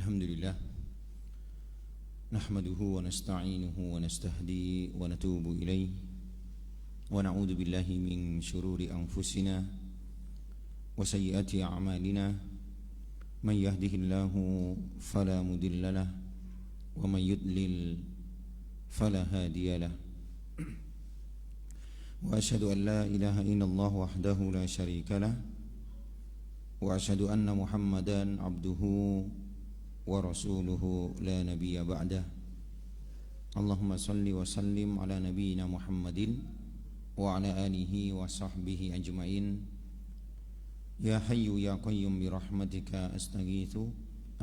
Alhamdulillah nahmaduhu wa nasta'inuhu wa nastahdi wa natubu ilaih wa na'udzu billahi min syururi anfusina wa sayyiati a'malina man yahdihillahu fala mudilla lahu wa man yudlil fala hadiya lahu wa asyhadu an la ilaha illallah wahdahu la syarika lahu wa asyhadu anna Muhammadan abduhu wa rasuluhu la nabiyya ba'dah. Allahumma salli wa sallim ala nabiyyina Muhammadin wa ala alihi wa sahbihi ajma'in. Ya hayyu ya qayyum bi rahmatika astaghitsu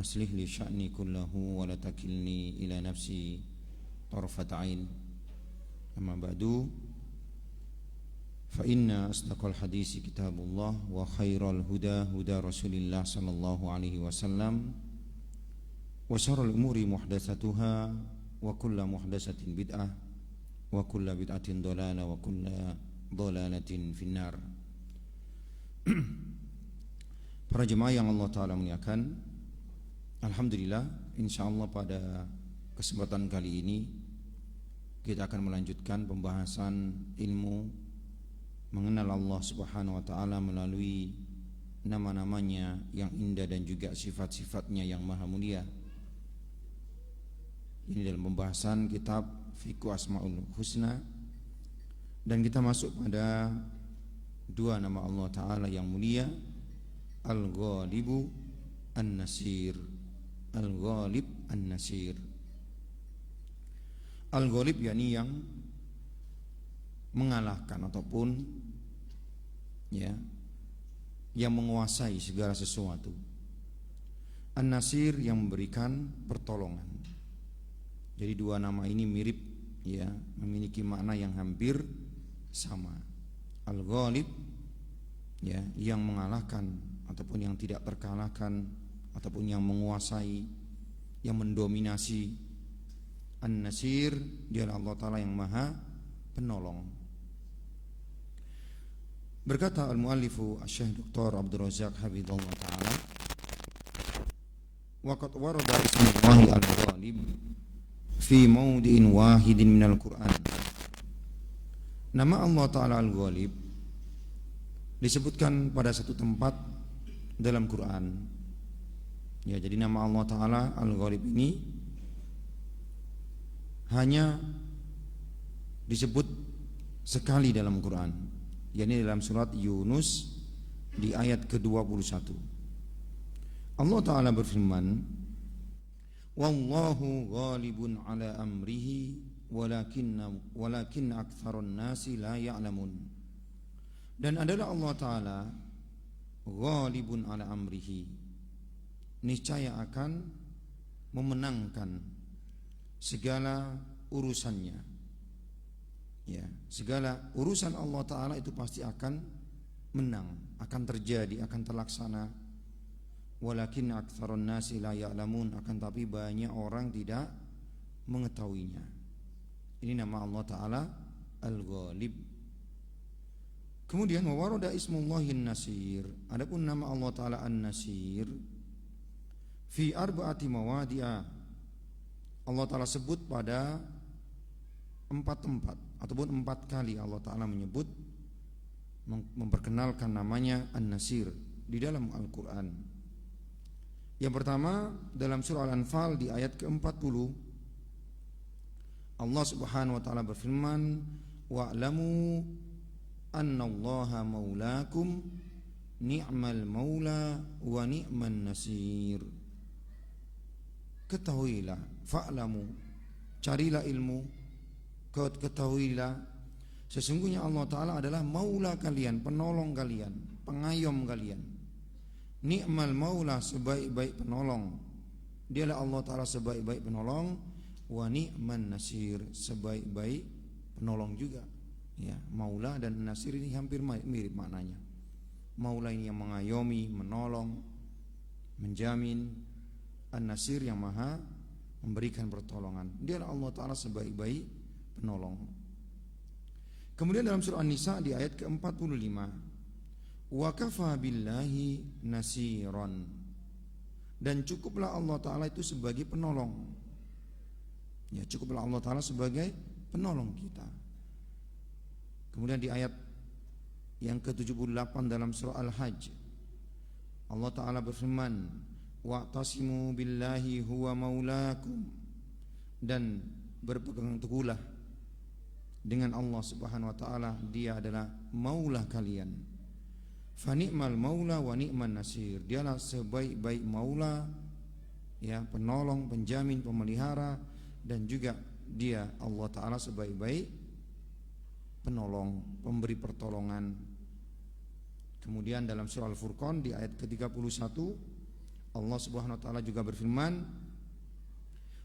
aslih li sya'ni kullahu wa la takilni ila nafsi tarfat ain. Amma ba'du, fa inna asdaqal hadisi kitabullah wa khairal huda huda Rasulillah sallallahu alaihi wasallam wa syarrul umuri muhdatsatuha wa kullu muhdatsatin bid'ah wa kullu bid'atin dhalalah wa kullu dhalalatin finnar. Para jemaah yang Allah Ta'ala muliakan, alhamdulillah, insyaallah pada kesempatan kali ini kita akan melanjutkan pembahasan ilmu mengenal Allah Subhanahu wa Ta'ala melalui nama-namanya yang indah dan juga sifat-sifatnya yang maha mulia. Ini dalam pembahasan kitab Fiqh Asmaul Husna, dan kita masuk pada dua nama Allah Ta'ala yang mulia, Al-Ghalibu An-Nasir. Al-Ghalib An-Nasir. Al-Ghalib yakni yang mengalahkan ataupun yang menguasai segala sesuatu. An-Nasir yang memberikan pertolongan. Jadi dua nama ini mirip, memiliki makna yang hampir sama. Al-Ghalib yang mengalahkan ataupun yang tidak terkalahkan ataupun yang menguasai, yang mendominasi. An-Nasir dialah Allah Ta'ala yang maha penolong. Berkata al-muallifu Asy-Syaikh Dr. Abdul Razak hafizallahu ta'ala, wa qad warada ismullahi al-Ghalib fi mawdi'in wahidin minal Qur'an. Nama Allah Ta'ala Al-Ghalib disebutkan pada satu tempat dalam Quran. Jadi nama Allah Ta'ala Al-Ghalib ini hanya disebut sekali dalam Quran, yakni dalam surat Yunus di ayat ke-21. Allah Ta'ala berfirman, wallahu ghalibun ala amrihi walakin aktsarun nasi la ya'lamun. Dan adalah Allah Ta'ala ghalibun ala amrihi, niscaya akan memenangkan segala urusannya. Segala urusan Allah Ta'ala itu pasti akan menang, akan terjadi, akan terlaksana. Walakin aktsarun nasi la ya'lamun, akan tapi banyak orang tidak mengetahuinya. Ini nama Allah Ta'ala Al-Ghalib. Kemudian wa warada ismullahi An-Nasir. Adapun nama Allah Ta'ala An-Nasir fi arba'ati mawadi'a, Allah Ta'ala sebut pada 4 tempat ataupun 4 kali Allah Ta'ala menyebut, memperkenalkan namanya An-Nasir di dalam Al-Quran. Yang pertama dalam surah Al-Anfal di ayat ke-40, Allah Subhanahu wa Ta'ala berfirman, wa'lamu annallaha maulakum ni'mal maula wa ni'man nasir. Ketahuilah, fa'lamu, carilah ilmu, ketahuilah, sesungguhnya Allah Ta'ala adalah maula kalian, penolong kalian, pengayom kalian. Ni'mal maula, sebaik-baik penolong. Dialah Allah Ta'ala sebaik-baik penolong. Wa ni'man nasir, sebaik-baik penolong juga. Maula dan nasir ini hampir mirip maknanya. Maula ini yang mengayomi, menolong, menjamin. An-Nasir yang maha memberikan pertolongan. Dialah Allah Ta'ala sebaik-baik penolong. Kemudian dalam surah An-Nisa di ayat ke-45, wa kafa billahi nasiran. dan cukuplah Allah Ta'ala itu sebagai penolong. Ya, cukuplah Allah Ta'ala sebagai penolong kita. Kemudian di ayat yang ke-78 dalam surah Al-Hajj, Allah Ta'ala berfirman, wa'tasimu billahi huwa maulakum, dan berpegang teguhlah dengan Allah Subhanahu wa Ta'ala, Dia adalah maula kalian. Fa ni'mal maula wa ni'man nasir, dialah sebaik-baik maula, ya, penolong, penjamin, pemelihara, dan juga Dia Allah Ta'ala sebaik-baik penolong, pemberi pertolongan. Kemudian dalam surah Al-Furqan di ayat ke-31, Allah Subhanahu wa Ta'ala juga berfirman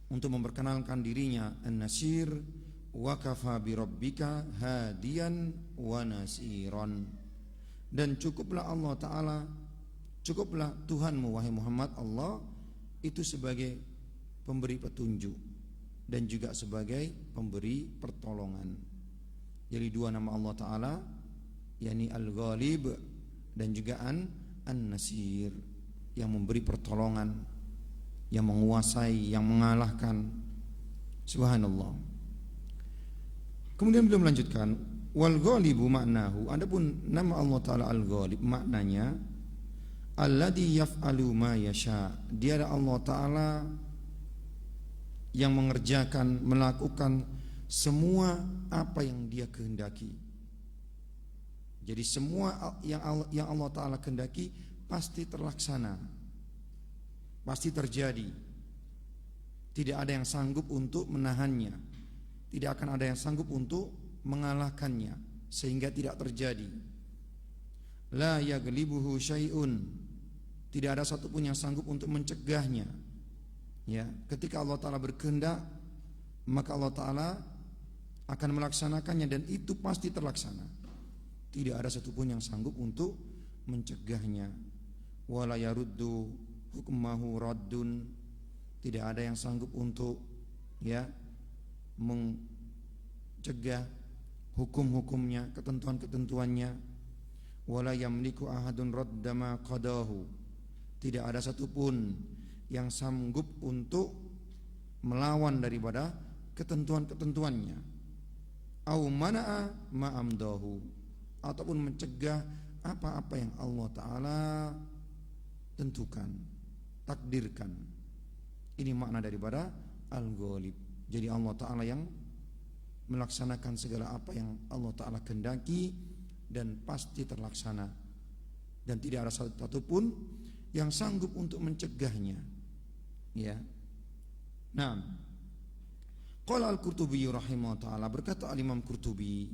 untuk memperkenalkan dirinya An-Nasir, wa kafa bi rabbika hadiyan wa nasiran, dan cukuplah Allah Ta'ala, cukuplah Tuhanmu wahai Muhammad, Allah itu sebagai pemberi petunjuk dan juga sebagai pemberi pertolongan. Jadi dua nama Allah Ta'ala, yakni Al-Ghalib dan juga An-Nasir, yang memberi pertolongan, yang menguasai, yang mengalahkan. Subhanallah. Kemudian beliau melanjutkan, wal ghalibu maknahu, adapun nama Allah Ta'ala Al-Ghalib maknanya alladzi yaf'alu ma yasha, dia adalah Allah Ta'ala yang mengerjakan, melakukan semua apa yang Dia kehendaki. Jadi semua yang Allah Ta'ala kehendaki pasti terlaksana, pasti terjadi. Tidak ada yang sanggup untuk menahannya, tidak akan ada yang sanggup untuk mengalahkannya sehingga tidak terjadi. La yaglibuhu syai'un, tidak ada satupun yang sanggup untuk mencegahnya. Ya, ketika Allah Ta'ala berkehendak, maka Allah Ta'ala akan melaksanakannya, dan itu pasti terlaksana. Tidak ada satupun yang sanggup untuk mencegahnya. Wala yaruddu hukmahu raddun, tidak ada yang sanggup untuk, ya, mencegah hukum-hukumnya, ketentuan-ketentuannya. Wala yamliku ahadun raddama qadahu, tidak ada satupun yang sanggup untuk melawan daripada ketentuan-ketentuannya. Au mana'a ma'amdahu, ataupun mencegah apa-apa yang Allah Ta'ala tentukan, takdirkan. Ini makna daripada Al-Ghalib. Jadi Allah Ta'ala yang melaksanakan segala apa yang Allah Ta'ala kehendaki, dan pasti terlaksana, dan tidak ada satupun yang sanggup untuk mencegahnya. Ya. Nah, qala Al-Qurtubi rahimahullah ta'ala, berkata Al-Imam Qurtubi,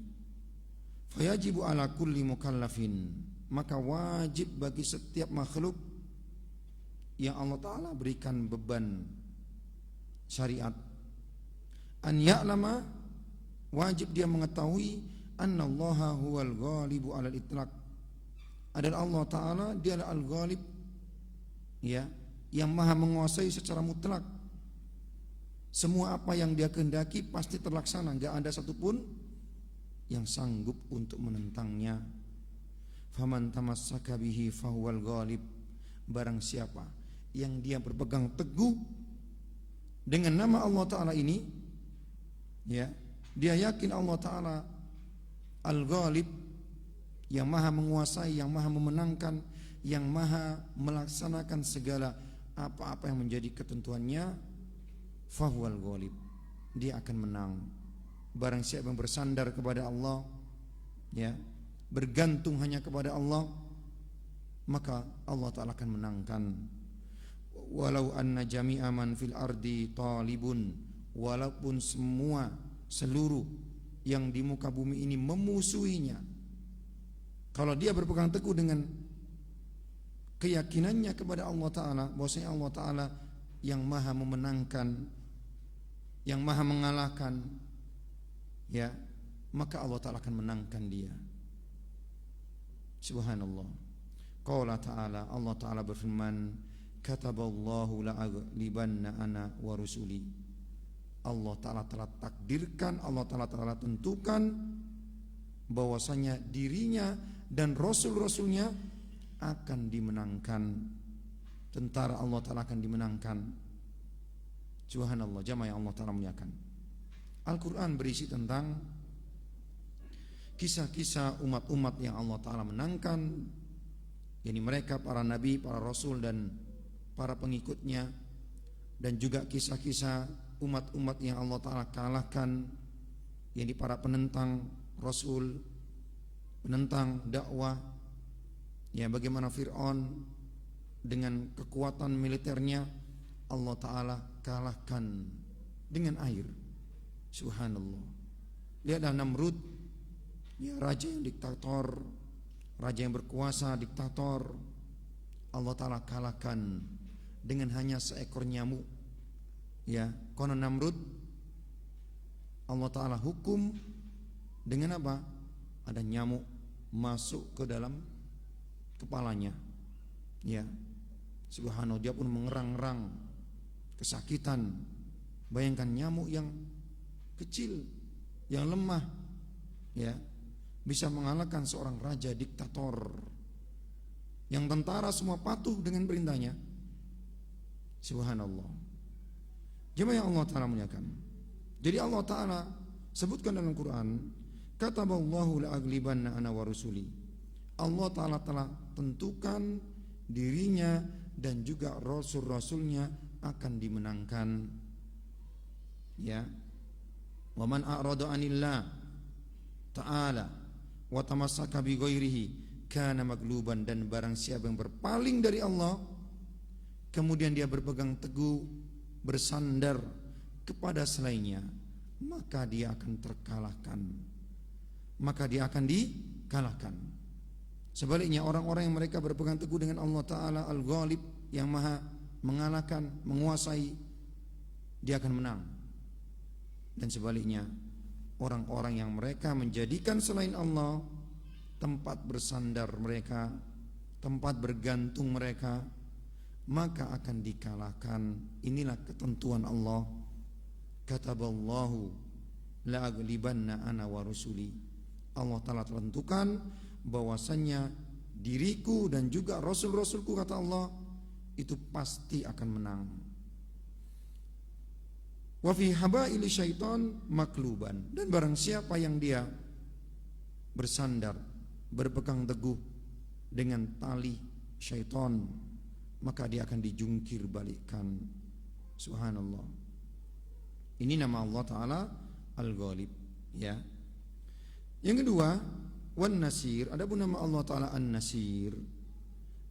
fayajibu ala kulli mukallafin, maka wajib bagi setiap makhluk yang Allah Ta'ala berikan beban syariat, an ya'lama, wajib dia mengetahui, annallaha huwal ghalibu alal itlaq, adalah Allah Ta'ala, dia adalah Al-Ghalib, ya, yang maha menguasai secara mutlak. Semua apa yang Dia kehendaki pasti terlaksana, enggak ada satupun yang sanggup untuk menentangnya. Faman tamassaka bihi fahuwal ghalib, barang siapa yang dia berpegang teguh dengan nama Allah Ta'ala ini, ya, dia yakin Allah Ta'ala Al-Ghalib, yang maha menguasai, yang maha memenangkan, yang maha melaksanakan segala apa-apa yang menjadi ketentuannya, fahuwal ghalib, dia akan menang. Barang siapa yang bersandar kepada Allah, ya, bergantung hanya kepada Allah, maka Allah Ta'ala akan menangkan. Walau anna jami'a man fil ardi talibun, walaupun seluruh yang di muka bumi ini memusuhinya, kalau dia berpegang teguh dengan keyakinannya kepada Allah Ta'ala, bahwasanya Allah Ta'ala yang maha memenangkan, yang maha mengalahkan, ya, maka Allah Ta'ala akan menangkan dia. Subhanallah. Qala ta'ala, Allah Ta'ala berfirman, kataballahu la'aglibanna ana wa rusuli, Allah Ta'ala telah takdirkan, Allah Ta'ala telah tentukan bahwasanya dirinya dan Rasul-Rasulnya akan dimenangkan. tentara Allah Ta'ala akan dimenangkan. Subhanallah, jamaah yang Allah Ta'ala muliakan. Al-Quran berisi tentang kisah-kisah umat-umat yang Allah Ta'ala menangkan, yakni mereka para nabi, para rasul dan para pengikutnya, dan juga kisah-kisah umat-umat yang Allah Ta'ala kalahkan, yakni para penentang rasul, penentang dakwah, ya, bagaimana Fir'aun dengan kekuatan militernya Allah Ta'ala kalahkan dengan air. Subhanallah. Lihatlah Namrud, ya, raja yang diktator, raja yang berkuasa, diktator, Allah Ta'ala kalahkan dengan hanya seekor nyamuk. Ya, konon Namrud Allah Ta'ala hukum dengan apa? Ada nyamuk masuk ke dalam kepalanya. Ya, subhanallah, dia pun mengerang-erang, kesakitan. Bayangkan nyamuk yang kecil, yang lemah, ya, bisa mengalahkan seorang raja diktator yang tentara semua patuh dengan perintahnya. Subhanallah. Jemaah yang Allah Ta'ala muliakan. Jadi Allah Ta'ala sebutkan dalam Quran, kataballahu la'aglibanna ana wa rusuli. Allah Ta'ala telah tentukan dirinya dan juga rasul-rasulnya akan dimenangkan. Ya. Wa man a'rada 'anillah ta'ala wa tamassaka bi ghairihi kana magluban, dan barang siapa yang berpaling dari Allah kemudian dia berpegang teguh, bersandar kepada selainnya, maka dia akan terkalahkan, maka dia akan dikalahkan. Sebaliknya orang-orang yang mereka berpegang teguh dengan Allah Ta'ala Al-Ghalib, yang maha mengalahkan, menguasai, dia akan menang. Dan sebaliknya orang-orang yang mereka menjadikan selain Allah tempat bersandar mereka, tempat bergantung mereka, maka akan dikalahkan. Inilah ketentuan Allah. Kataballahu la'aglibanna ana wa rusuli. Allah Ta'ala tentukan bahwasannya diriku dan juga rasul-rasulku, kata Allah, itu pasti akan menang. Wa fi habaili syaitan makluban, dan barang siapa yang dia bersandar, berpegang teguh dengan tali syaitan, maka dia akan dijungkir balikkan. Subhanallah. Ini nama Allah Ta'ala Al-Ghalib, ya. Yang kedua, wan nasir. Adapun nama Allah Ta'ala An-Nasir,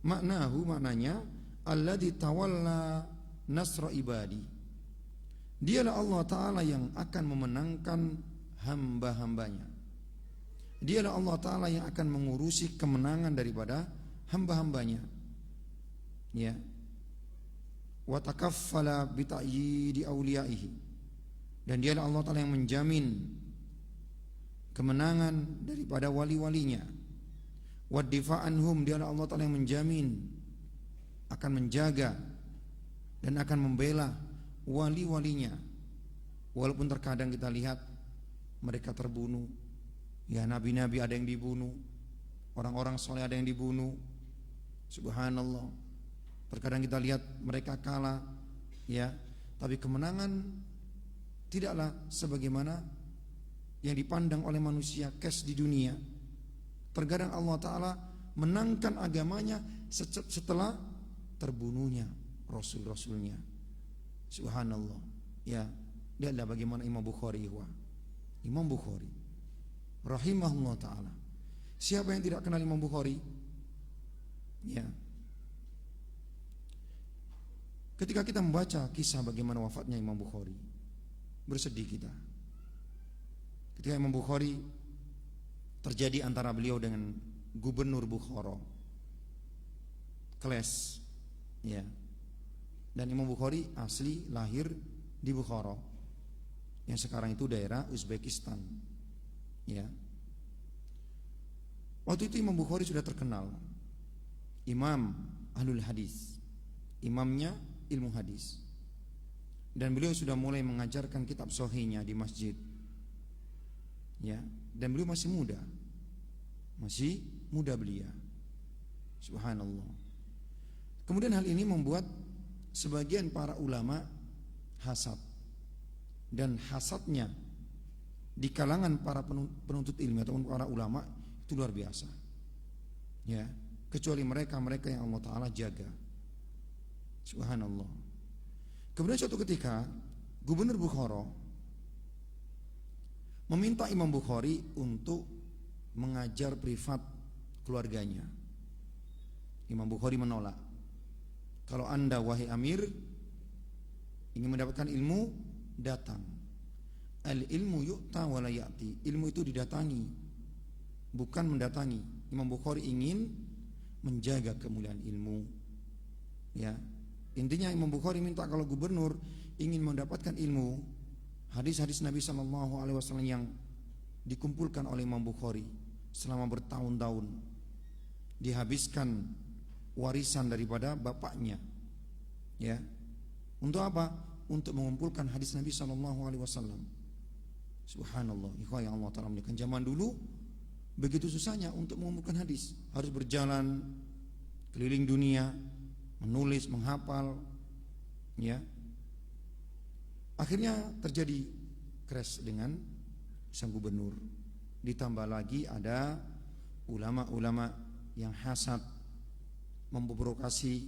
maknanya alladzi tawalla nasra ibadi. Dialah Allah Ta'ala yang akan memenangkan hamba-hambanya. Dialah Allah Ta'ala yang akan mengurusi kemenangan daripada hamba-hambanya. Ya. Wa takaffala bi ta'yidi awliyaihi. Dan dialah Allah Ta'ala yang menjamin kemenangan daripada wali-walinya. Wa difa'anhum, dialah Allah Ta'ala yang menjamin, akan menjaga dan akan membela wali-walinya. Walaupun terkadang kita lihat mereka terbunuh, ya, nabi-nabi ada yang dibunuh, orang-orang soleh ada yang dibunuh. Subhanallah. Terkadang kita lihat mereka kalah, ya, tapi kemenangan tidaklah sebagaimana yang dipandang oleh manusia kes di dunia. Terkadang Allah Ta'ala menangkan agamanya setelah terbunuhnya rasul-rasulnya. Subhanallah. Ya, lihatlah bagaimana Imam Bukhari rahimahullah ta'ala. Siapa yang tidak kenal Imam Bukhari? Ya. Ketika kita membaca kisah bagaimana wafatnya Imam Bukhari, bersedih kita. Ketika Imam Bukhari terjadi antara beliau dengan Gubernur Bukhara, Kles, ya. Dan Imam Bukhari asli lahir di Bukhara, yang sekarang itu daerah Uzbekistan, ya. Waktu itu Imam Bukhari sudah terkenal imam ahlul hadis, imamnya ilmu hadis, dan beliau sudah mulai mengajarkan kitab sahihnya di masjid, ya. Dan beliau masih muda belia. Subhanallah. Kemudian hal ini membuat sebagian para ulama hasad, dan hasadnya di kalangan para penuntut ilmu ataupun para ulama itu luar biasa. Ya, kecuali mereka yang Allah Ta'ala jaga. Subhanallah. Kemudian suatu ketika Gubernur Bukhara meminta Imam Bukhari untuk mengajar privat keluarganya. Imam Bukhari menolak. Kalau Anda wahai Amir ingin mendapatkan ilmu, datang. Al-ilmu yu'ta wa la ya'ti. Ilmu itu didatangi, bukan mendatangi. Imam Bukhari ingin menjaga kemuliaan ilmu. Ya. Intinya Imam Bukhari minta kalau gubernur ingin mendapatkan ilmu, hadis-hadis Nabi SAW yang dikumpulkan oleh Imam Bukhari selama bertahun-tahun, dihabiskan warisan daripada bapaknya. Ya. Untuk apa? Untuk mengumpulkan hadis Nabi SAW. Subhanallah. Ikhwah yang Allah Ta'ala muliakan. Zaman dulu begitu susahnya untuk mengumpulkan hadis. Harus berjalan keliling dunia, menulis, menghafal. Ya. Akhirnya terjadi crash dengan sang gubernur. Ditambah lagi ada ulama-ulama yang hasad, memprovokasi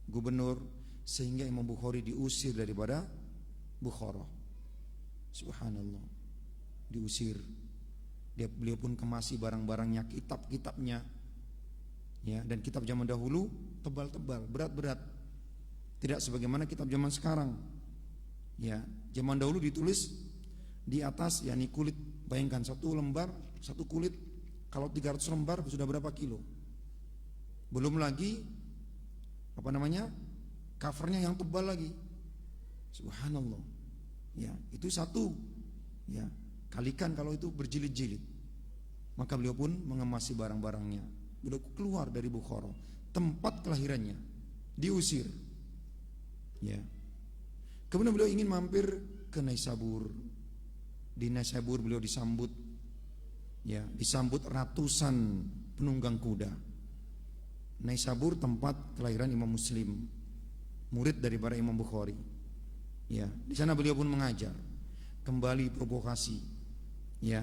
gubernur, sehingga Imam Bukhari diusir daripada Bukhara. Subhanallah. Diusir. Beliau pun kemasi barang-barangnya, kitab-kitabnya. Ya, dan kitab zaman dahulu tebal-tebal, berat-berat. Tidak sebagaimana kitab zaman sekarang. Ya, zaman dahulu ditulis di atas, yakni kulit. Bayangkan satu lembar, satu kulit, kalau 300 lembar sudah berapa kilo? Belum lagi covernya yang tebal lagi. Subhanallah. Ya, itu satu. Ya, kalikan kalau itu berjilid-jilid. Maka beliau pun mengemasi barang-barangnya. Beliau keluar dari Bukhara, tempat kelahirannya, diusir. Ya. Kemudian beliau ingin mampir ke Naisabur. Di Naisabur beliau disambut. Ya, disambut ratusan penunggang kuda. Naisabur tempat kelahiran Imam Muslim, murid daripada Imam Bukhari. Ya, di sana beliau pun mengajar. Kembali provokasi. Ya.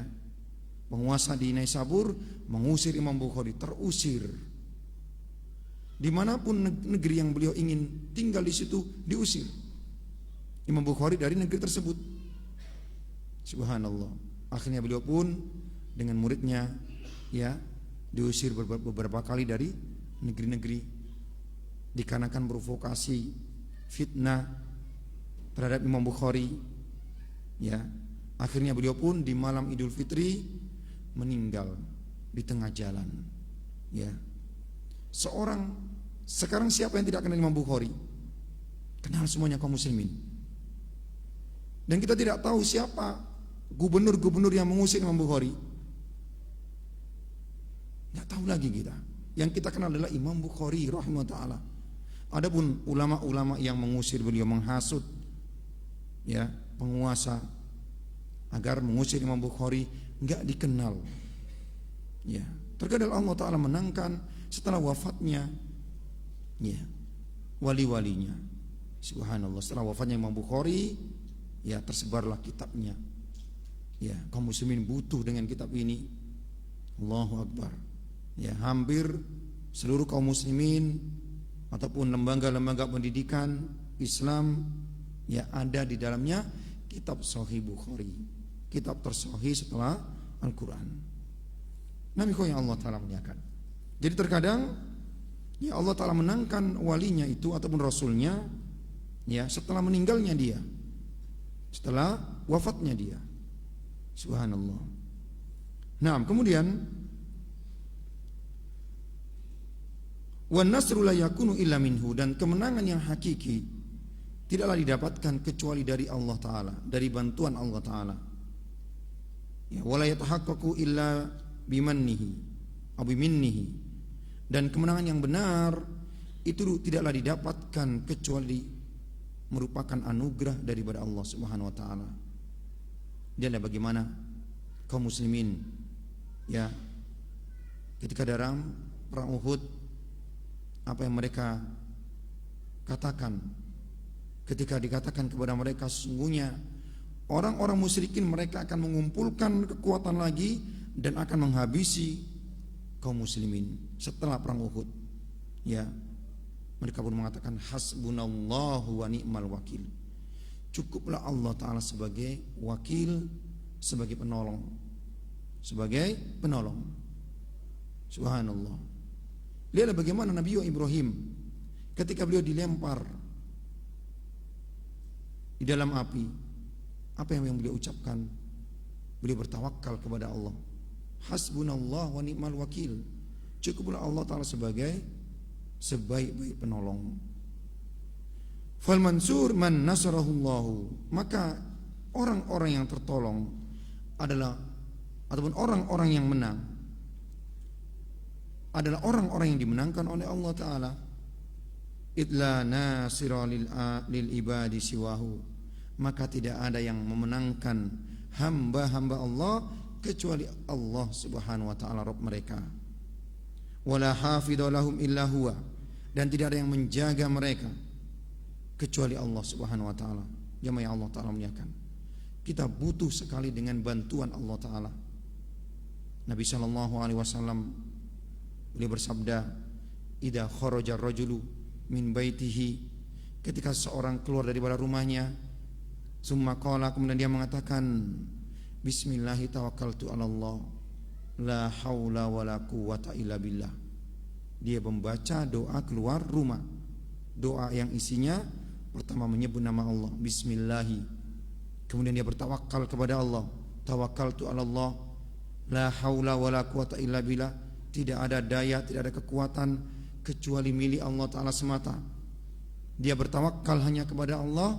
Penguasa di Naisabur mengusir Imam Bukhari, terusir. Dimanapun negeri yang beliau ingin tinggal di situ diusir Imam Bukhari dari negeri tersebut. Subhanallah. Akhirnya beliau pun dengan muridnya ya diusir beberapa kali dari negeri-negeri dikarenakan provokasi, fitnah terhadap Imam Bukhari. Ya, akhirnya beliau pun di malam Idul Fitri meninggal di tengah jalan. Ya. Sekarang siapa yang tidak kenal Imam Bukhari? Kenal semuanya kaum muslimin. Dan kita tidak tahu siapa gubernur-gubernur yang mengusir Imam Bukhari. Tidak tahu lagi kita. Yang kita kenal adalah Imam Bukhari rahimahullah ta'ala. Adapun ulama-ulama yang mengusir beliau, menghasut ya penguasa agar mengusir Imam Bukhari, enggak dikenal. Ya, terkadang Allah Ta'ala menangkan setelah wafatnya ya wali-walinya. Subhanallah, setelah wafatnya Imam Bukhari ya tersebarlah kitabnya. Ya, kaum muslimin butuh dengan kitab ini. Allahu Akbar. Ya, hampir seluruh kaum muslimin ataupun lembaga-lembaga pendidikan Islam ya ada di dalamnya kitab Sahih Bukhari, kitab tersahih setelah Al-Quran. Nabi yang Allah Ta'ala muliakan. Jadi terkadang ya Allah Ta'ala menangkan walinya itu ataupun rasulnya ya setelah meninggalnya dia, setelah wafatnya dia. Subhanallah. Nah, kemudian wan nasru la yakunu illa minhu, dan kemenangan yang hakiki tidaklah didapatkan kecuali dari Allah Ta'ala, dari bantuan Allah Ta'ala. Ya, wala yatahaqqaqu illa bimannihi aw biminnihi, dan kemenangan yang benar itu tidaklah didapatkan kecuali merupakan anugerah daripada Allah Subhanahu wa taala. Dan bagaimana kaum muslimin ya ketika dalam perang Uhud, apa yang mereka katakan ketika dikatakan kepada mereka sesungguhnya orang-orang musyrikin mereka akan mengumpulkan kekuatan lagi dan akan menghabisi kaum muslimin setelah perang Uhud. Ya, mereka pun mengatakan hasbunallahu wa ni'mal wakil. Cukuplah Allah Ta'ala sebagai wakil, sebagai penolong. Sebagai penolong. Subhanallah. Lihatlah bagaimana Nabi Ibrahim ketika beliau dilempar di dalam api, apa yang beliau ucapkan? Beliau bertawakal kepada Allah. Hasbunallah wa ni'mal wakil. Cukuplah Allah Ta'ala sebagai sebaik-baik penolong. Fal mansur man nasarahullahu. Maka orang-orang yang tertolong adalah ataupun orang-orang yang menang adalah orang-orang yang dimenangkan oleh Allah Ta'ala. Idla nasira lil ibadi siwahu. Maka tidak ada yang memenangkan hamba-hamba Allah kecuali Allah Subhanahu wa Ta'ala Rabb mereka. Wala hafidha lahum illa huwa. Dan tidak ada yang menjaga mereka kecuali Allah Subhanahu wa Ta'ala. Jemaah yang Allah Ta'ala muliakan, kita butuh sekali dengan bantuan Allah Ta'ala. Nabi sallallahu alaihi wasallam beliau bersabda, "Idza kharaja ar-rajulu min baitihi." Ketika seorang keluar dari rumahnya, summa qala, kemudian dia mengatakan, "Bismillahi tawakkaltu 'ala Allah, la haula wala quwwata illa billah." Dia membaca doa keluar rumah. Doa yang isinya pertama menyebut nama Allah, bismillahi. Kemudian dia bertawakal kepada Allah, tawakkaltu 'ala Allah, la haula wala quwwata illa billah. Tidak ada daya, tidak ada kekuatan kecuali milik Allah Ta'ala semata. Dia bertawakal hanya kepada Allah,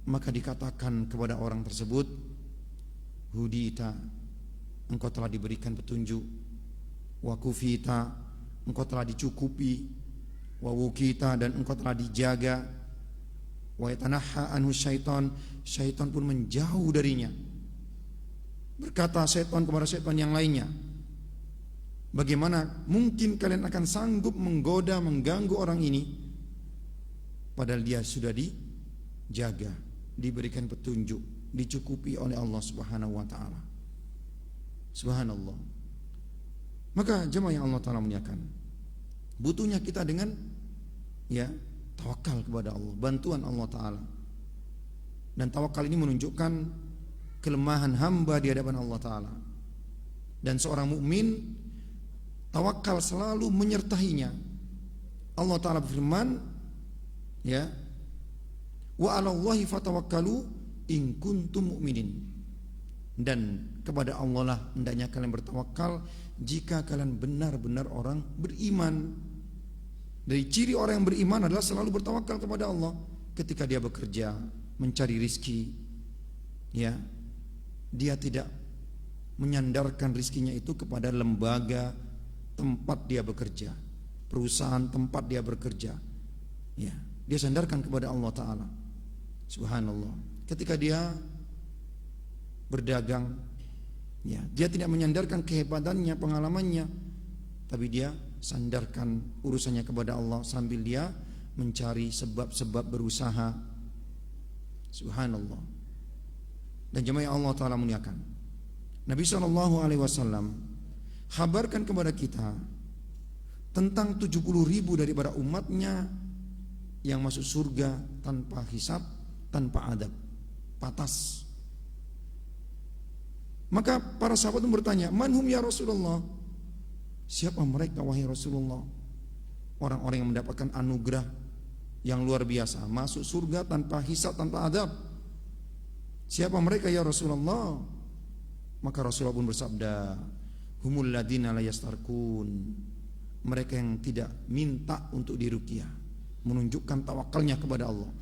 maka dikatakan kepada orang tersebut, hudita, engkau telah diberikan petunjuk. Wa kufita, engkau telah dicukupi. Wa wukita, dan engkau telah dijaga. Wa yatanaha anhu syaitan, syaitan pun menjauh darinya. Berkata syaitan kepada syaitan yang lainnya, bagaimana mungkin kalian akan sanggup menggoda, mengganggu orang ini, padahal dia sudah dijaga, diberikan petunjuk, dicukupi oleh Allah Subhanahu wa Ta'ala. Subhanallah. Maka jemaah yang Allah Ta'ala muliakan, butuhnya kita dengan tawakal kepada Allah, bantuan Allah Ta'ala. Dan tawakal ini menunjukkan kelemahan hamba di hadapan Allah Ta'ala. Dan seorang mukmin tawakal selalu menyertainya. Allah Ta'ala berfirman, wa 'alallahi fatawakkalu in kuntum mu'minin. Dan kepada Allah lah hendaknya kalian bertawakal jika kalian benar-benar orang beriman. Dari ciri orang yang beriman adalah selalu bertawakal kepada Allah ketika dia bekerja, mencari rizki. Dia tidak menyandarkan rizkinya itu kepada lembaga tempat dia bekerja, perusahaan tempat dia bekerja. Dia sandarkan kepada Allah Ta'ala. Subhanallah. Ketika dia berdagang, dia tidak menyandarkan kehebatannya, pengalamannya, tapi dia sandarkan urusannya kepada Allah sambil dia mencari sebab-sebab berusaha. Subhanallah. Dan jemaah Allah Ta'ala muliakan, Nabi SAW kabarkan kepada kita tentang 70.000 daripada umatnya yang masuk surga tanpa hisab, tanpa adab, patas. Maka para sahabat pun bertanya, manhum ya Rasulullah? Siapa mereka wahai Rasulullah? Orang-orang yang mendapatkan anugerah yang luar biasa, masuk surga tanpa hisab, tanpa adab. Siapa mereka ya Rasulullah? Maka Rasulullah pun bersabda, humul ladina la yastarkun. Mereka yang tidak minta untuk diruqyah, menunjukkan tawakalnya kepada Allah.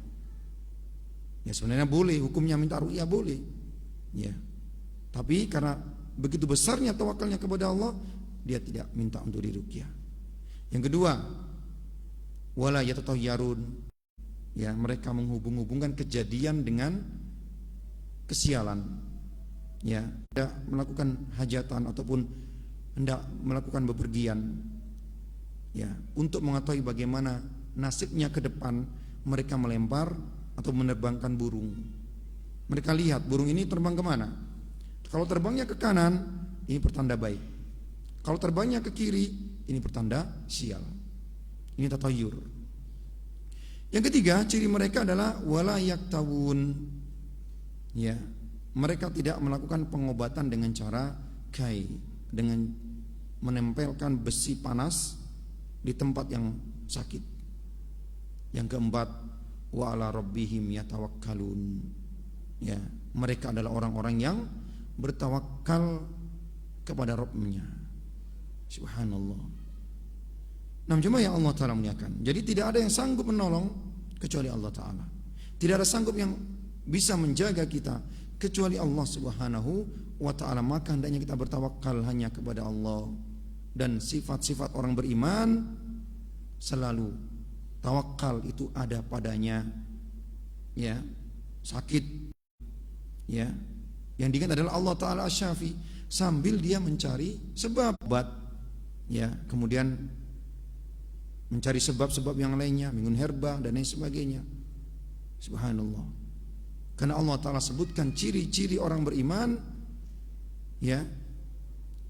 Sebenarnya boleh, hukumnya minta ruqyah boleh. Tapi karena begitu besarnya tawakalnya kepada Allah, dia tidak minta untuk diruqyah. Yang kedua, wala yatatayyarun. Mereka menghubung-hubungkan kejadian dengan kesialan. Tidak melakukan hajatan ataupun hendak melakukan bepergian, untuk mengetahui bagaimana nasibnya ke depan, mereka melempar atau menerbangkan burung. Mereka lihat burung ini terbang kemana. Kalau terbangnya ke kanan, ini pertanda baik. Kalau terbangnya ke kiri, ini pertanda sial. Ini tatayur. Yang ketiga, ciri mereka adalah wala yaktawun. Ya, mereka tidak melakukan pengobatan dengan cara kai, dengan menempelkan besi panas di tempat yang sakit. Yang keempat, wa ala rabbihim yatawakkalun. Ya, mereka adalah orang-orang yang bertawakal kepada Rabb-nya. Subhanallah. Nah, jemaah yang Allah Ta'ala muliakan. Jadi tidak ada yang sanggup menolong kecuali Allah Ta'ala. Tidak ada sanggup yang bisa menjaga kita kecuali Allah Subhanahu wa Ta'ala. Maka hendaknya kita bertawakal hanya kepada Allah. Dan sifat-sifat orang beriman selalu tawakal itu ada padanya. Ya, sakit. Ya, yang diingat adalah Allah Ta'ala Asy-Syafi, sambil dia mencari sebab obat. Ya, kemudian mencari sebab-sebab yang lainnya, minum herba dan lain sebagainya. Subhanallah. Karena Allah Ta'ala sebutkan ciri-ciri orang beriman. Ya,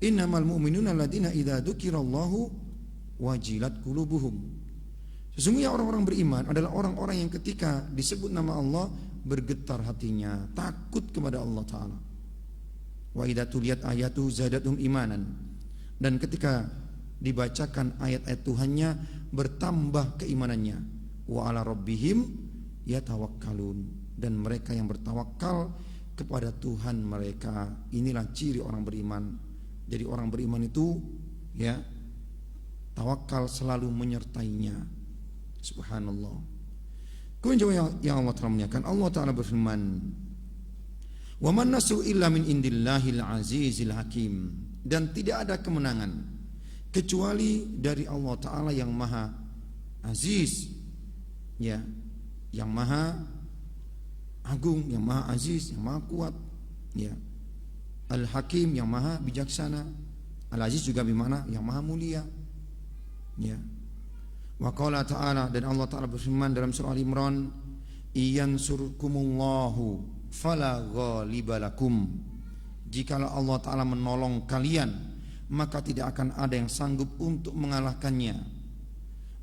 innamal mu'minuna alladziina idza dzukirallahu wajilat qulubuhum. Sesungguhnya orang-orang beriman adalah orang-orang yang ketika disebut nama Allah bergetar hatinya, takut kepada Allah Ta'ala. Wa idza tuliyat ayatu zadatum imanan. Dan ketika dibacakan ayat-ayat Tuhannya bertambah keimanannya. Wa ala rabbihim yatawakkalun. Dan mereka yang bertawakal kepada Tuhan mereka. Inilah ciri orang beriman. Jadi orang beriman itu, ya, tawakal selalu menyertainya. Subhanallah. Kemudian yang Allah Ta'ala muliakan, Allah Ta'ala berfirman, wa man nasru illa min indillahil azizil hakim. Dan tidak ada kemenangan kecuali dari Allah Ta'ala yang maha aziz, ya, yang maha agung, yang maha aziz, yang maha kuat, ya. Al-Hakim, yang maha bijaksana. Al-Aziz juga bermakna yang maha mulia, ya. Wa qala ta'ala, dan Allah Ta'ala berfirman dalam surah Al-Imran, iyansurkumullahu fala ghaliba lakum. Jikalau Allah Ta'ala menolong kalian, maka tidak akan ada yang sanggup untuk mengalahkannya.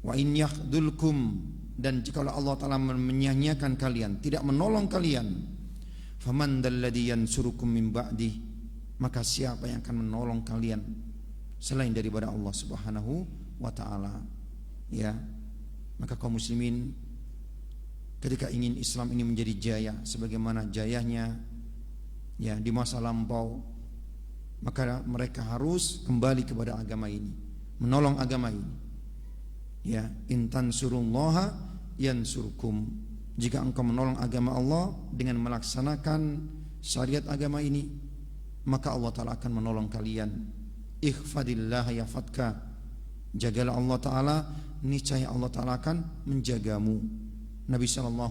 Wa in yakhdulkum, dan jikalau Allah Ta'ala menyia-nyiakan kalian, tidak menolong kalian, faman dalladzi yansurukum min ba'di, maka siapa yang akan menolong kalian selain daripada Allah Subhanahu wa Ta'ala. Ya, maka kaum muslimin ketika ingin Islam ini menjadi jaya sebagaimana jayanya, ya, di masa lampau, maka mereka harus kembali kepada agama ini, menolong agama ini. Ya, intan surullaha yansurkum. Jika engkau menolong agama Allah dengan melaksanakan syariat agama ini, maka Allah Ta'ala akan menolong kalian. Ikhfadillah yafadka. Jagalah Allah Ta'ala, niscaya Allah Ta'ala akan menjagamu. Nabi SAW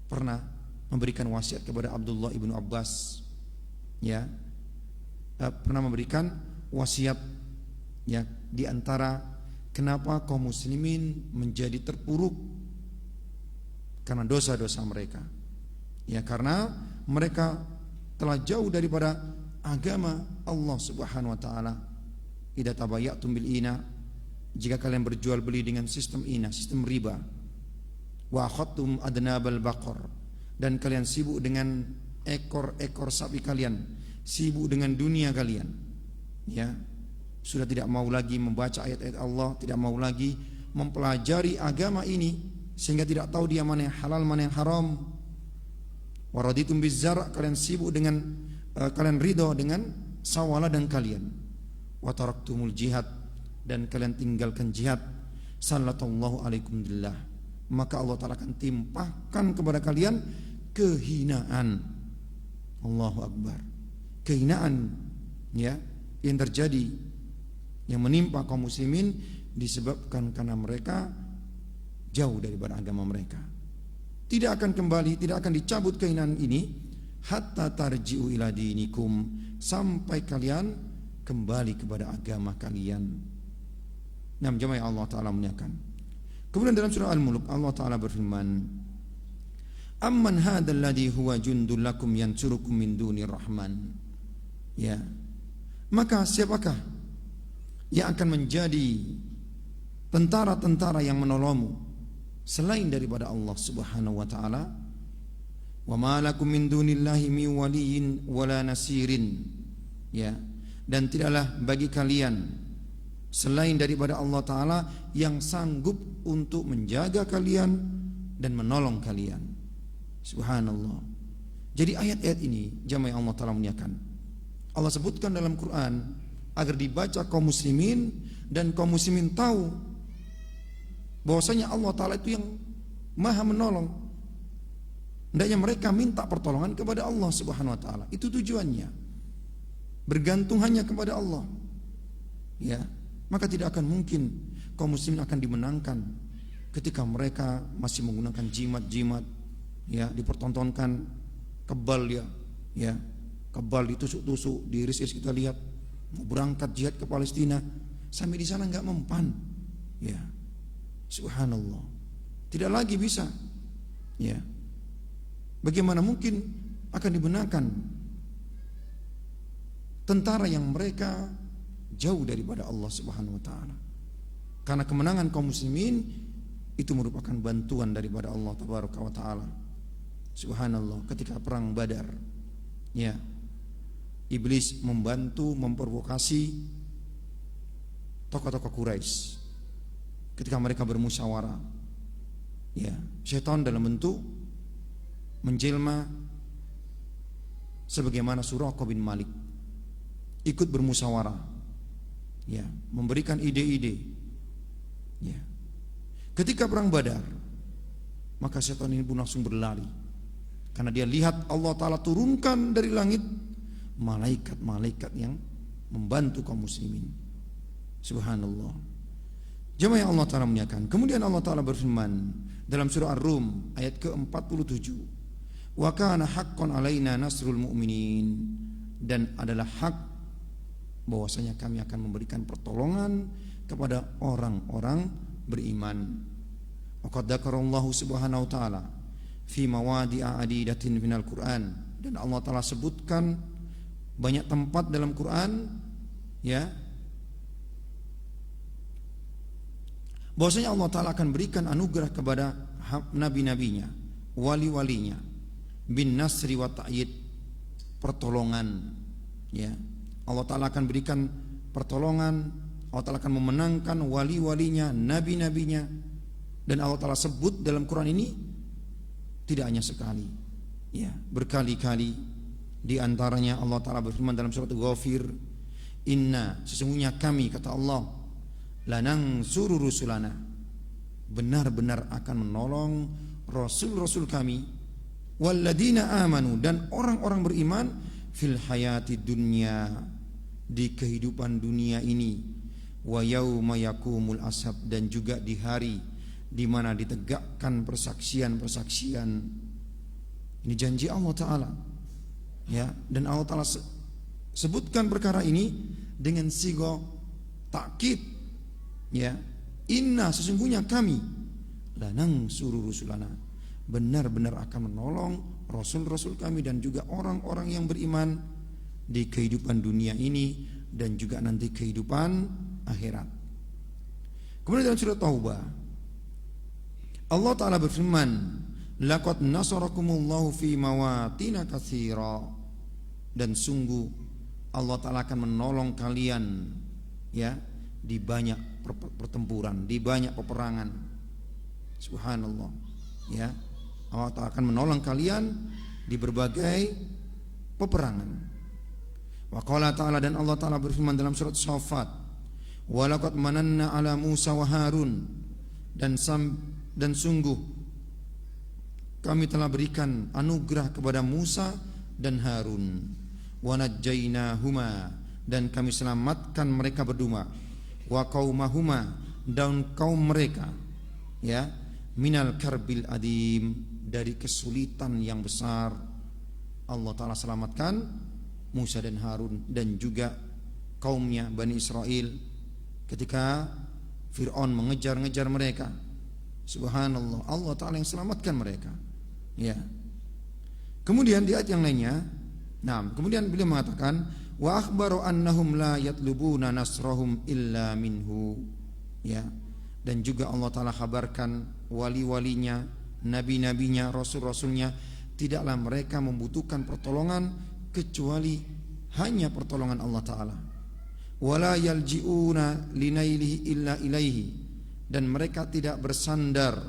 pernah memberikan wasiat kepada Abdullah ibnu Abbas, ya, pernah memberikan wasiat, ya, di antara kenapa kaum muslimin menjadi terpuruk karena dosa-dosa mereka, ya, karena mereka telah jauh daripada agama Allah Subhanahu wa Ta'ala. Idza tabayatum bil ina, jika kalian berjual beli dengan sistem ina, sistem riba. Wa akhadtum adnabal baqar, dan kalian sibuk dengan ekor-ekor sapi kalian, sibuk dengan dunia kalian, ya, sudah tidak mau lagi membaca ayat-ayat Allah, tidak mau lagi mempelajari agama ini, sehingga tidak tahu dia mana yang halal, mana yang haram. Wa raditum bizzar, kalian sibuk dengan kalian ridho dengan sawah ladang kalian. Wa taraktumul jihad, dan kalian tinggalkan jihad. Sallallahu alaikum billah, maka Allah Ta'ala akan timpahkan kepada kalian kehinaan. Allahu Akbar. Kehinaan, ya, yang terjadi, yang menimpa kaum muslimin disebabkan karena mereka jauh daripada agama mereka. Tidak akan kembali, tidak akan dicabut kehinaan ini hatta tarji'u ila dinikum, sampai kalian kembali kepada agama kalian. Nah, jemaah Allah Ta'ala muliakan, Kemudian dalam surah Al-Mulk Allah Ta'ala berfirman, amman hadzal ladzi huwa jundul lakum yansurukum min dunir rahman. Ya. Maka siapakah yang akan menjadi tentara-tentara yang menolongmu selain daripada Allah Subhanahu wa taala? Wa ma lakum min dunillahi min waliyyin wala nasirin. Ya. Dan tidaklah bagi kalian selain daripada Allah Ta'ala yang sanggup untuk menjaga kalian dan menolong kalian. Subhanallah. Jadi ayat-ayat ini jamaah yang Allah Ta'ala muliakan, Allah sebutkan dalam Quran agar dibaca kaum muslimin, dan kaum muslimin tahu bahwasanya Allah Ta'ala itu yang maha menolong. Hendaknya mereka minta pertolongan kepada Allah Subhanahu wa Ta'ala. Itu tujuannya, bergantung hanya kepada Allah. Ya. Maka tidak akan mungkin kaum muslimin akan dimenangkan ketika mereka masih menggunakan jimat-jimat, ya, dipertontonkan kebal dia, ya, kebal ditusuk-tusuk, diiris-iris. Kita lihat mau berangkat jihad ke Palestina, sampai di sana enggak mempan, ya, subhanallah, tidak lagi bisa, ya. Bagaimana mungkin akan dibenarkan tentara yang mereka jauh daripada Allah Subhanahu wa taala? Karena kemenangan kaum muslimin itu merupakan bantuan daripada Allah Tabaraka wa taala. Subhanallah, ketika perang Badar, ya, iblis membantu memprovokasi tokoh-tokoh Quraisy ketika mereka bermusyawarah. Ya, syaitan dalam bentuk menjelma sebagaimana Suraqah bin Malik ikut bermusyawarah, ya, memberikan ide-ide. Ya. Ketika perang Badar, maka setan ini pun langsung berlari, karena dia lihat Allah Ta'ala turunkan dari langit malaikat-malaikat yang membantu kaum muslimin. Subhanallah. Jemaah yang Allah Ta'ala muliakan. Kemudian Allah Ta'ala berfirman dalam surah Ar-Rum ayat ke-47, wa kana haqqan alaina nasrul mu'minin, dan adalah hak bahwasanya kami akan memberikan pertolongan kepada orang-orang beriman. Waqad dzakarallahu subhanahu wa ta'ala fi mawadi'a adidatin minal Qur'an, dan Allah Ta'ala sebutkan banyak tempat dalam Quran, ya, bahwasanya Allah Ta'ala akan berikan anugerah kepada nabi-nabinya, wali-walinya, bin nasri wa ta'yid, pertolongan, ya. Allah Ta'ala akan berikan pertolongan, Allah Ta'ala akan memenangkan wali-walinya, nabi-nabinya. Dan Allah Ta'ala sebut dalam Quran ini tidak hanya sekali, ya, berkali-kali. Di antaranya Allah Ta'ala berfirman dalam surat Ghafir, inna, sesungguhnya kami, kata Allah, lanansuru rusulana, benar-benar akan menolong rasul-rasul kami, walladina amanu, dan orang-orang beriman, fil hayati dunya, di kehidupan dunia ini, wa yauma yakumul ashab, dan juga di hari di mana ditegakkan persaksian-persaksian. Ini janji Allah Ta'ala, ya, dan Allah Ta'ala sebutkan perkara ini dengan sigo takkid, ya, inna, sesungguhnya kami, lanang suruh rusulana, benar-benar akan menolong rasul-rasul kami dan juga orang-orang yang beriman di kehidupan dunia ini dan juga nanti kehidupan akhirat. Kemudian dalam surat Taubah Allah Ta'ala berfirman, laqad nasarakumullahu fi mawatina katsira, dan sungguh Allah Ta'ala akan menolong kalian, ya, di banyak pertempuran, di banyak peperangan. Subhanallah, ya, Allah Ta'ala akan menolong kalian di berbagai peperangan. Wa qala ta'ala, dan Allah Ta'ala berfirman dalam surat Shaffat, wa laqad mananna ala Musa wa Harun, dan sungguh kami telah berikan anugerah kepada Musa dan Harun, wa najjaynahuma, dan kami selamatkan mereka berdua, wa qaumahuma, dan kaum mereka, ya, minal karbil adim, dari kesulitan yang besar. Allah Ta'ala selamatkan Musa dan Harun dan juga kaumnya Bani Israel ketika Fir'aun mengejar-ngejar mereka, Subhanallah, Allah Ta'ala yang selamatkan mereka. Ya. Kemudian di ayat yang lainnya, kemudian beliau mengatakan, wa akhbaru annahum la yatlubuna nasrahum illa minhu. Ya. Dan juga Allah Ta'ala kabarkan wali-walinya, nabi-nabinya, rasul-rasulnya, tidaklah mereka membutuhkan pertolongan kecuali hanya pertolongan Allah Ta'ala. Wala yalji'una linailihi illa ilaihi. Dan mereka tidak bersandar,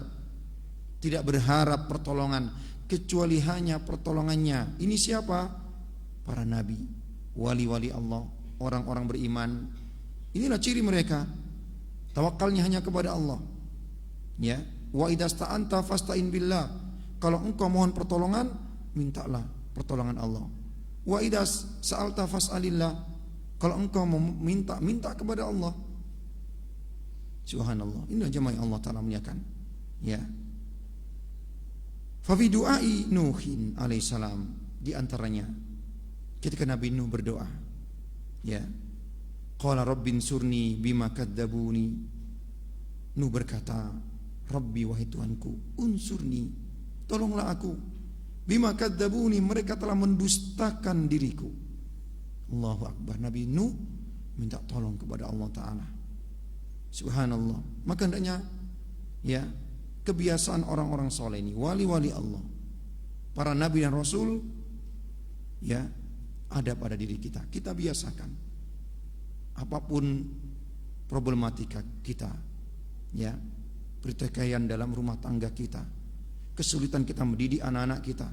tidak berharap pertolongan kecuali hanya pertolongannya. Ini siapa? Para nabi, wali-wali Allah, orang-orang beriman. Inilah ciri mereka. Tawakalnya hanya kepada Allah. Ya, wa idasta'anta fasta'in billah. Kalau engkau mohon pertolongan, mintalah pertolongan Allah. Wa idas sa'alta fas'alillah. Kalau engkau minta kepada Allah. Subhanallah. Inilah jemaah Allah Ta'ala muliakan. Ya. Fa fi du'ai Nuhin alaihissalam, di antaranya ketika Nabi Nuh berdoa, ya, qala rabbin surni bima kadzabuni. Nuh berkata, Rabbi, wahai Tuhanku, unsurni, tolonglah aku, bima kadzabuni, mereka telah mendustakan diriku. Allahu Akbar. Nabi Nuh minta tolong kepada Allah Ta'ala. Subhanallah. Maka hendaknya, ya, kebiasaan orang-orang soleh ini, wali-wali Allah, para nabi dan rasul, ya, ada pada diri kita. Kita biasakan apapun problematika kita, ya, pertikaian dalam rumah tangga kita, kesulitan kita mendidik anak-anak kita,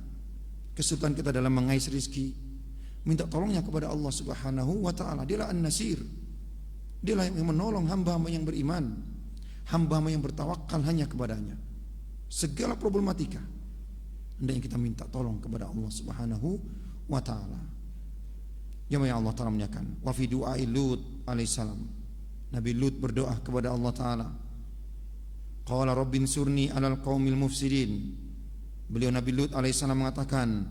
kesulitan kita dalam mengais rezeki, minta tolongnya kepada Allah Subhanahu wa Ta'ala. Dialah An-Nasir. Dialah yang menolong hamba-hamba yang beriman, hamba-hamba yang bertawakal hanya kepadanya. Segala problematika hendaknya kita minta tolong kepada Allah Subhanahu wa Ta'ala. Jemaah Allah Ta'ala menyatakan, wa fi du'ai Lut alaihissalam, Nabi Lut berdoa kepada Allah Ta'ala, qala rabbin surni alal qaumil mufsidin. Beliau Nabi Lut alaihissalam mengatakan,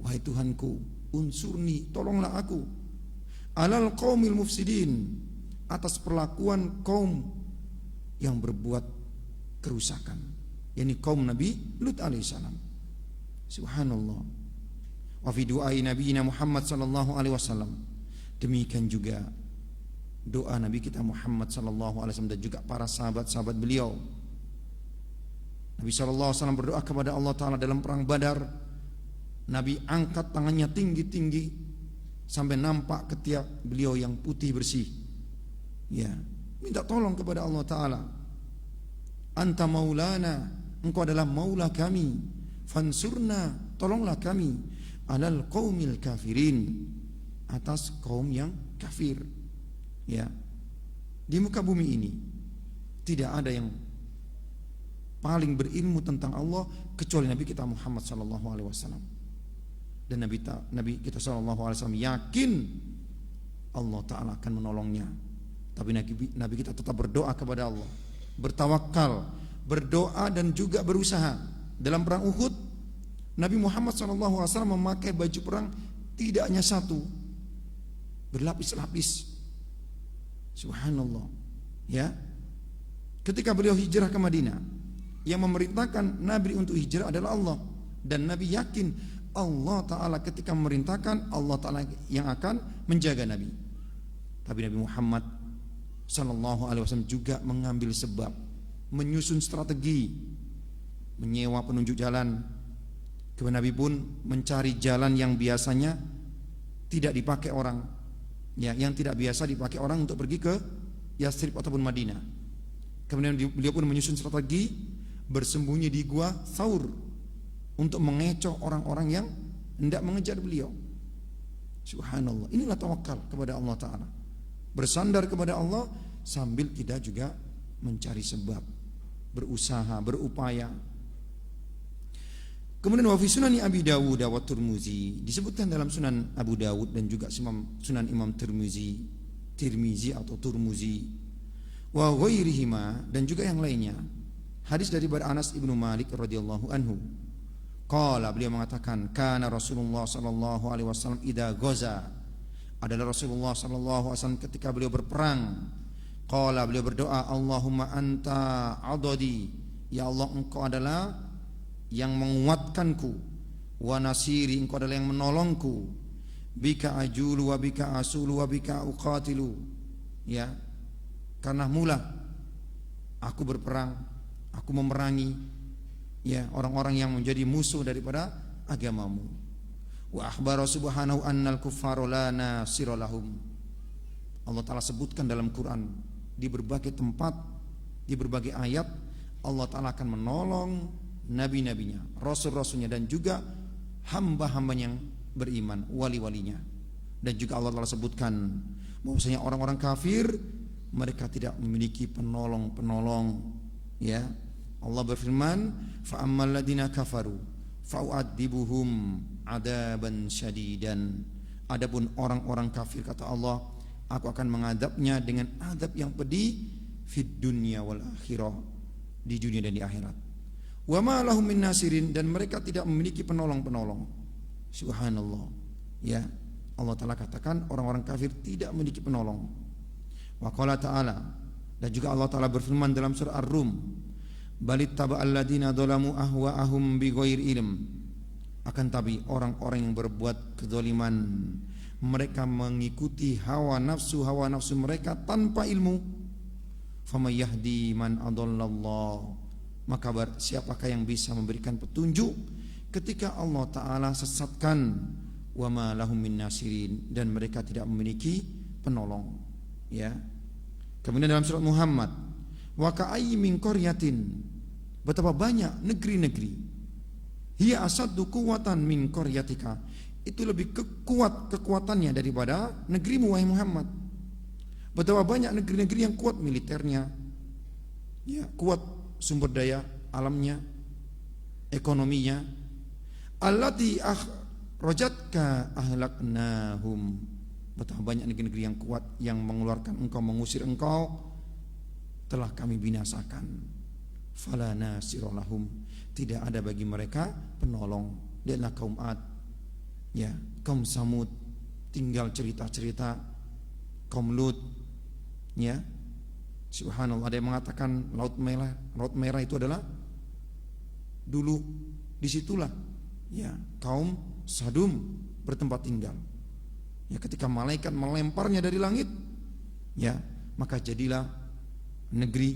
wahai Tuhanku, unsurni, tolonglah aku, alal qaumil mufsidin, atas perlakuan kaum yang berbuat kerusakan, yakni kaum Nabi Lut alaihissalam. Subhanallah. Wa fi du'ai nabiyina Muhammad sallallahu alaihi wasallam, demikian juga doa Nabi kita Muhammad sallallahu alaihi wasallam dan juga para sahabat-sahabat beliau. Nabi sallallahu alaihi wasallam berdoa kepada Allah Ta'ala dalam perang Badar. Nabi angkat tangannya tinggi-tinggi sampai nampak ketiak beliau yang putih bersih. Ya, minta tolong kepada Allah Ta'ala. Anta maulana, engkau adalah maula kami, fansurna, tolonglah kami, alal qaumil kafirin, atas kaum yang kafir. Ya, di muka bumi ini tidak ada yang paling berilmu tentang Allah kecuali Nabi kita Muhammad sallallahu alaihi wasallam. Dan Nabi kita sallallahu alaihi wasallam yakin Allah Ta'ala akan menolongnya. Tapi Nabi kita tetap berdoa kepada Allah, bertawakal, berdoa dan juga berusaha. Dalam perang Uhud, Nabi Muhammad SAW memakai baju perang tidak hanya satu, berlapis-lapis. Subhanallah. Ya, ketika beliau hijrah ke Madinah, yang memerintahkan Nabi untuk hijrah adalah Allah. Dan Nabi yakin Allah Ta'ala ketika memerintahkan, Allah Ta'ala yang akan menjaga Nabi. Tapi Nabi Muhammad Sallallahu alaihi wasallam juga mengambil sebab, menyusun strategi, menyewa penunjuk jalan. Kemudian Nabi pun mencari jalan yang biasanya tidak dipakai orang, ya, yang tidak biasa dipakai orang untuk pergi ke Yathrib ataupun Madinah. Kemudian beliau pun menyusun strategi, bersembunyi di gua Thaur untuk mengecoh orang-orang yang hendak mengejar beliau. Subhanallah. Inilah tawakal kepada Allah Ta'ala, bersandar kepada Allah sambil kita juga mencari sebab, berusaha, berupaya. Kemudian wa fi sunani Abi Dawud wa Tirmizi, disebutkan dalam Sunan Abu Dawud dan juga Sunan Imam Tirmizi atau Turmuzi, wa ghairihima, dan juga yang lainnya, hadis dari Anas ibnu Malik radhiyallahu anhu. Qala, beliau mengatakan, kana Rasulullah sallallahu alaihi wasallam idza ghaza, adalah Rasulullah sallallahu alaihi wasallam ketika beliau berperang. Qala, beliau berdoa, Allahumma anta adadi Ya Allah, Engkau adalah yang menguatkanku, wa nasiri, Engkau adalah yang menolongku, bika ajulu wa bika asulu wa bika uqatilu. Ya, karena mula aku berperang, aku memerangi ya orang-orang yang menjadi musuh daripada agamamu. Wa akhbara subhanahu annal kuffara la nasira lahum. Allah Ta'ala sebutkan dalam Quran di berbagai tempat, di berbagai ayat, Allah Ta'ala akan menolong nabi-nabinya, rasul-rasulnya, dan juga hamba-hambanya yang beriman, wali-walinya. Dan juga Allah Ta'ala sebutkan bahwasanya orang-orang kafir mereka tidak memiliki penolong-penolong. Ya, Allah berfirman, fa ammal ladina kafaru fa'u'adzibuhum adaban syadidan. Adapun orang-orang kafir, kata Allah, aku akan mengadabnya dengan adab yang pedih fid dunya wal akhirah, di dunia dan di akhirat. Wa ma lahum min nasirin, dan mereka tidak memiliki penolong-penolong. Subhanallah. Ya, Allah Ta'ala katakan orang-orang kafir tidak memiliki penolong. Wa qala ta'ala, dan juga Allah Ta'ala berfirman dalam surah Ar-Rum, balittaba alladziina dzalamu ahwa'ahum bighairi ilm. Akan tapi orang-orang yang berbuat kezaliman, mereka mengikuti hawa nafsu mereka tanpa ilmu. Famay yahdi man adallallah, maka siapakah yang bisa memberikan petunjuk ketika Allah Ta'ala sesatkan. Wa ma lahum min nasirin, dan mereka tidak memiliki penolong. Ya. Kemudian dalam surat Muhammad, wa ka'ayyin min qaryatin, betapa banyak negeri-negeri, hiya asaddu quwwatan min qaryatika, itu lebih kuat kekuatannya daripada negerimu wahai Muhammad. Betapa banyak negeri-negeri yang kuat militernya, ya, kuat sumber daya alamnya, ekonominya. Allati akhrajatka ahlaknahum, betapa banyak negeri-negeri yang kuat yang mengeluarkan engkau, mengusir engkau, telah kami binasakan. Fala nasira lahum, tidak ada bagi mereka penolong. Dia adalah kaum Ad, ya, kaum Samud, tinggal cerita-cerita kaum Lut, ya. Subhanallah, ada yang mengatakan Laut Merah itu adalah dulu disitulah, ya, kaum Sadum bertempat tinggal. Ya, ketika malaikat melemparnya dari langit, ya, maka jadilah negeri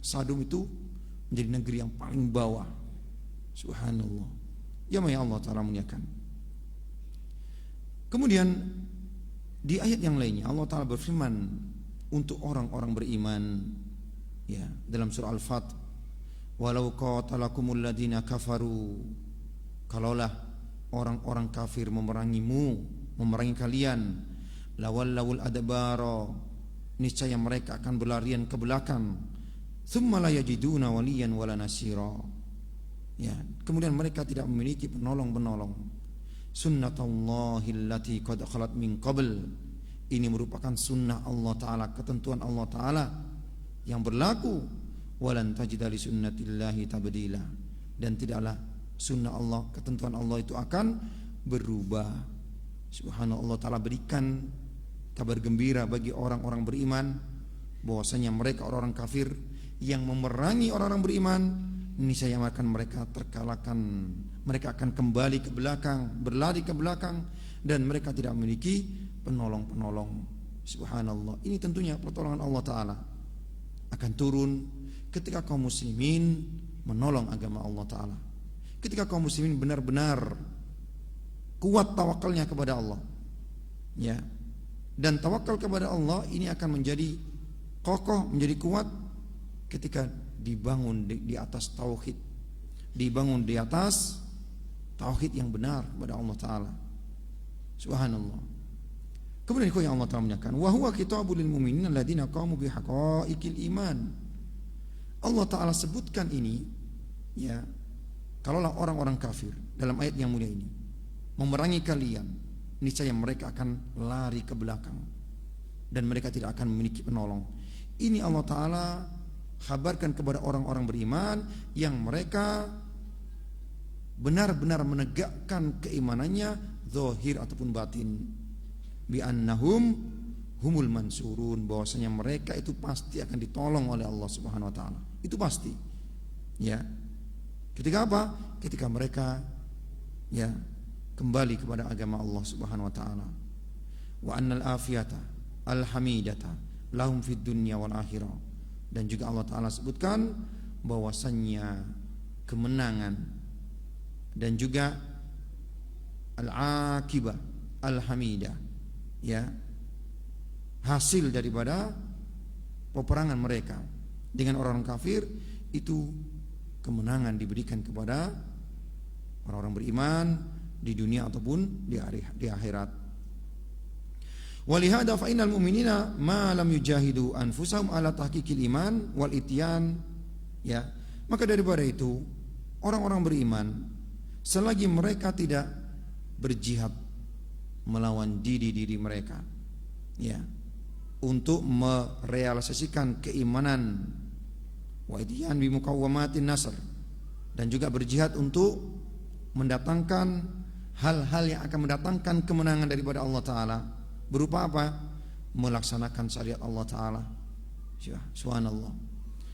Sadum itu menjadi negeri yang paling bawah. Subhanallah. Ya, Allah Ta'ala muliakan. Kemudian di ayat yang lainnya Allah Ta'ala berfirman untuk orang-orang beriman, ya, dalam surah Al-Fat, walau qatalakumul ladina kafaru, kalaulah orang-orang kafir memerangimu, memerangi kalian, lawallawul adbara, niscaya mereka akan berlarian ke belakang, thumma la yajiduna waliyan wala nasira, ya, kemudian mereka tidak memiliki penolong-penolong. Sunnatullahi allati qad khalat min qabl, ini merupakan sunnah Allah Ta'ala, ketentuan Allah Ta'ala yang berlaku. Walan tajida li sunnatillahi tabdila, dan tidaklah sunnah Allah, ketentuan Allah itu akan berubah. Subhanallah, Allah Ta'ala berikan kabar gembira bagi orang-orang beriman bahwasanya mereka orang-orang kafir yang memerangi orang-orang beriman, niscaya akan mereka terkalahkan. Mereka akan kembali ke belakang, berlari ke belakang, dan mereka tidak memiliki penolong-penolong. Subhanallah, ini tentunya pertolongan Allah Ta'ala akan turun ketika kaum muslimin menolong agama Allah Ta'ala, ketika kaum muslimin benar-benar kuat tawakalnya kepada Allah, ya. Dan tawakal kepada Allah ini akan menjadi kokoh, menjadi kuat ketika dibangun di atas tauhid, dibangun di atas tauhid yang benar kepada Allah Ta'ala. Subhanallah. Kemudian yang Allah Ta'ala menyatakan, wa huwa kitabul lil mu'minin alladziina qamu bihaqaiqil iman. Allah Ta'ala sebutkan ini, ya, kalaulah orang-orang kafir dalam ayat yang mulia ini memerangi kalian, niscaya mereka akan lari ke belakang dan mereka tidak akan memiliki penolong. Ini Allah Ta'ala kabarkan kepada orang-orang beriman yang mereka benar-benar menegakkan keimanannya, zahir ataupun batin, bi annahum humul mansurun, bahwasanya mereka itu pasti akan ditolong oleh Allah Subhanahu wa taala. Itu pasti. Ya. Ketika apa? Ketika mereka ya kembali kepada agama Allah Subhanahu wa taala. Wa annal afiyata alhamidata lahum fid dunya wal akhirah. Dan juga Allah taala sebutkan bahwasannya kemenangan dan juga al-aqibah al-hamidah, ya, hasil daripada peperangan mereka dengan orang kafir itu kemenangan diberikan kepada orang-orang beriman di dunia ataupun di akhirat. Walihada fa innal mu'minina ma lam yujahidu anfusahum ala tahqiqil iman wal ityan, ya. Maka daripada itu orang-orang beriman selagi mereka tidak berjihad melawan diri mereka, ya, untuk merealisasikan keimanan wa ityan bi muqawwamatin nasr, dan juga berjihad untuk mendatangkan hal-hal yang akan mendatangkan kemenangan daripada Allah taala. Berupa apa? Melaksanakan syariat Allah taala. Subhanallah.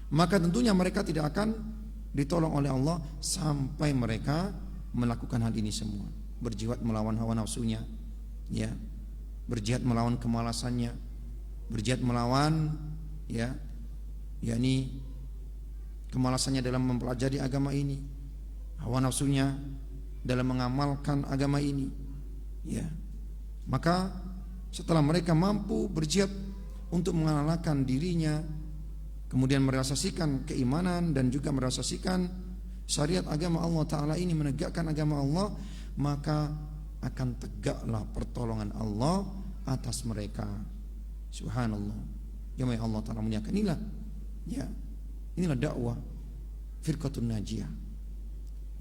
Maka tentunya mereka tidak akan ditolong oleh Allah sampai mereka melakukan hal ini semua. Berjihad melawan hawa nafsunya, ya. Berjihad melawan kemalasannya, berjihad melawan, ya, yakni kemalasannya dalam mempelajari agama ini, hawa nafsunya dalam mengamalkan agama ini, ya. Maka setelah mereka mampu berjihad untuk mengalahkan dirinya, kemudian merealisasikan keimanan dan juga merealisasikan syariat agama Allah taala ini, menegakkan agama Allah, maka akan tegaklah pertolongan Allah atas mereka. Subhanallah. Jemaah Allah taala muliakan, inilah, ya, inilah dakwah firqatun najiyah.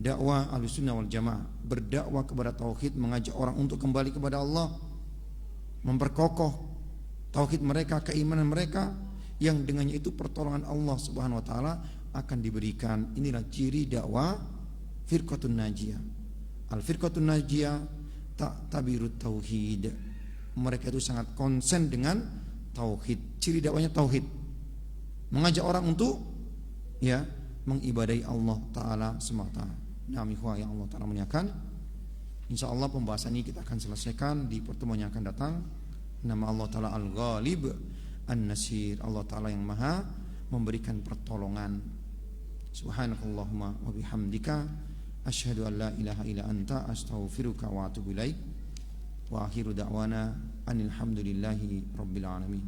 Dakwah Ahlussunnah wal Jamaah, berdakwah kepada tauhid, mengajak orang untuk kembali kepada Allah, memperkokoh tauhid mereka, keimanan mereka, yang dengannya itu pertolongan Allah Subhanahu wa taala akan diberikan. Inilah ciri dakwah firqatun najiyah. Al-firqatun najiyah ta'tabirut tauhid. Mereka itu sangat konsen dengan tauhid. Ciri dakwanya tauhid. Mengajak orang untuk, ya, mengibadahi Allah taala semata. Nah, ikhwah yang Allah taala muliakan, insyaallah pembahasan ini kita akan selesaikan di pertemuan yang akan datang. Nama Allah taala Al-Ghalib An-Nasir, Allah taala yang maha memberikan pertolongan. Subhanakallahumma wa bihamdika asyhadu an la ilaha illa anta astaghfiruka wa atubu ilaik. Wa akhiru da'wana anil hamdulillahi rabbil alamin.